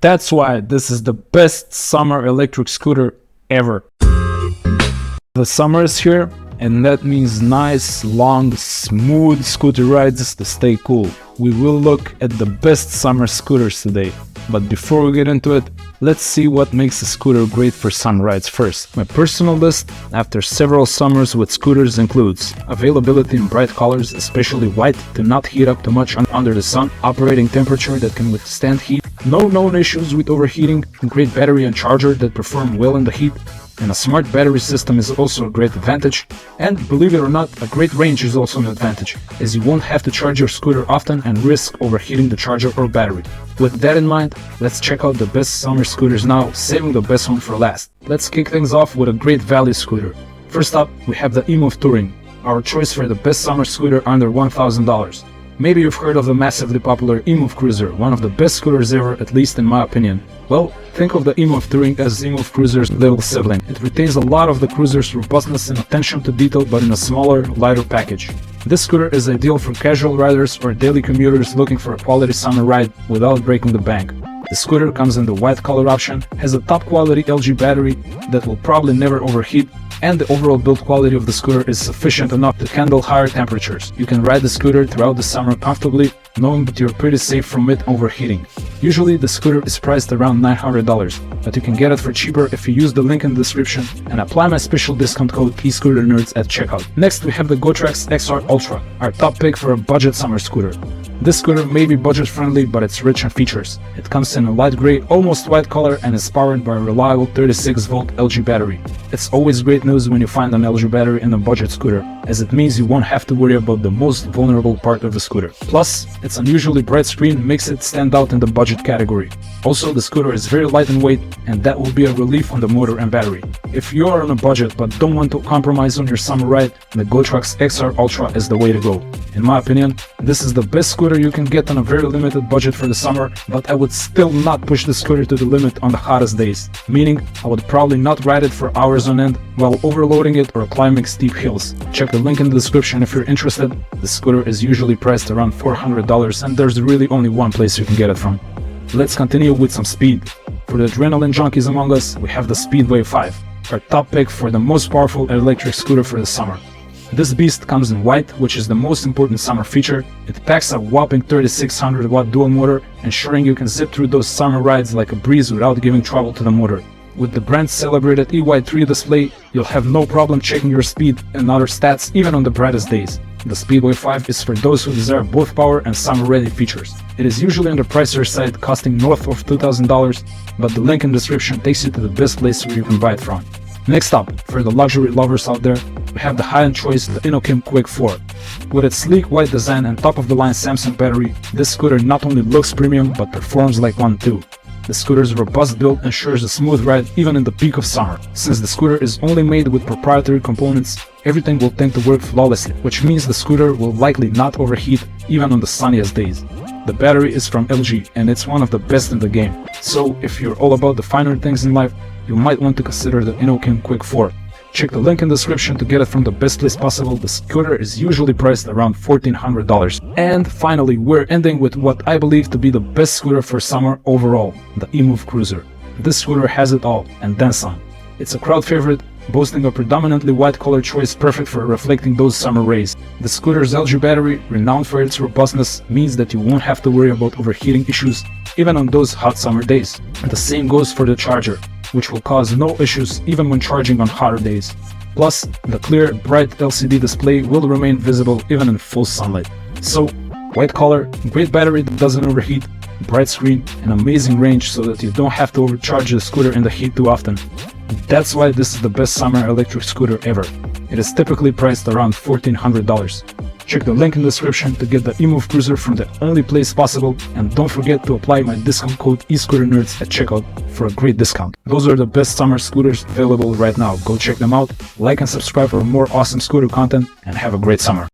That's why this is the best summer electric scooter ever. The summer is here, and that means nice, long, smooth scooter rides to stay cool. We will look at the best summer scooters today. But before we get into it, let's see what makes a scooter great for sun rides first. My personal list after several summers with scooters includes availability in bright colors, especially white, to not heat up too much under the sun, operating temperature that can withstand heat, no known issues with overheating, great battery and charger that perform well in the heat, and a smart battery system is also a great advantage, and believe it or not, a great range is also an advantage, as you won't have to charge your scooter often and risk overheating the charger or battery. With that in mind, let's check out the best summer scooters now, saving the best one for last. Let's kick things off with a great value scooter. First up, we have the eMove Touring, our choice for the best summer scooter under $1,000. Maybe you've heard of the massively popular eMove Cruiser, one of the best scooters ever, at least in my opinion. Well, think of the eMove Touring as eMove Cruiser's little sibling. It retains a lot of the Cruiser's robustness and attention to detail, but in a smaller, lighter package. This scooter is ideal for casual riders or daily commuters looking for a quality summer ride without breaking the bank. The scooter comes in the white color option, has a top quality LG battery that will probably never overheat, and the overall build quality of the scooter is sufficient enough to handle higher temperatures. You can ride the scooter throughout the summer comfortably, knowing that you're pretty safe from it overheating. Usually the scooter is priced around $900, but you can get it for cheaper if you use the link in the description and apply my special discount code eScooterNerds at checkout. Next we have the GoTrax XR Ultra, our top pick for a budget summer scooter. This scooter may be budget friendly, but it's rich in features. It comes in a light gray, almost white color and is powered by a reliable 36-volt LG battery. It's always great news when you find an LG battery in a budget scooter, as it means you won't have to worry about the most vulnerable part of the scooter. Plus, its unusually bright screen makes it stand out in the budget category. Also, the scooter is very light in weight, and that will be a relief on the motor and battery. If you are on a budget but don't want to compromise on your summer ride, the GoTrax XR Ultra is the way to go. In my opinion, this is the best scooter you can get on a very limited budget for the summer, but I would still not push the scooter to the limit on the hottest days, meaning I would probably not ride it for hours on end while overloading it or climbing steep hills. Check the link in the description if you're interested. The scooter is usually priced around $400 and there's really only one place you can get it from. Let's continue with some speed. For the adrenaline junkies among us, we have the Speedway 5, our top pick for the most powerful electric scooter for the summer. This beast comes in white, which is the most important summer feature. It packs a whopping 3600 watt dual motor, ensuring you can zip through those summer rides like a breeze without giving trouble to the motor. With the brand's celebrated EY3 display, you'll have no problem checking your speed and other stats even on the brightest days. The Speedway 5 is for those who desire both power and summer-ready features. It is usually on the pricier side, costing north of $2,000, but the link in the description takes you to the best place where you can buy it from. Next up, for the luxury lovers out there, we have the high-end choice, the Inokim Quick 4. With its sleek white design and top-of-the-line Samsung battery, this scooter not only looks premium but performs like one too. The scooter's robust build ensures a smooth ride even in the peak of summer. Since the scooter is only made with proprietary components, everything will tend to work flawlessly, which means the scooter will likely not overheat even on the sunniest days. The battery is from LG and it's one of the best in the game, so if you're all about the finer things in life, you might want to consider the Inokim Quick 4. Check the link in the description to get it from the best place possible. The scooter is usually priced around $1,400. And finally, we're ending with what I believe to be the best scooter for summer overall, the eMove Cruiser. This scooter has it all, and then some. It's a crowd favorite, boasting a predominantly white color choice perfect for reflecting those summer rays. The scooter's LG battery, renowned for its robustness, means that you won't have to worry about overheating issues even on those hot summer days. The same goes for the charger, which will cause no issues even when charging on hotter days. Plus, the clear, bright LCD display will remain visible even in full sunlight. So, white color, great battery that doesn't overheat, bright screen, and amazing range so that you don't have to overcharge the scooter in the heat too often. That's why this is the best summer electric scooter ever. It is typically priced around $1,400. Check the link in the description to get the eMove Cruiser from the only place possible, and don't forget to apply my discount code eScooterNerds at checkout for a great discount. Those are the best summer scooters available right now. Go check them out, like and subscribe for more awesome scooter content, and have a great summer.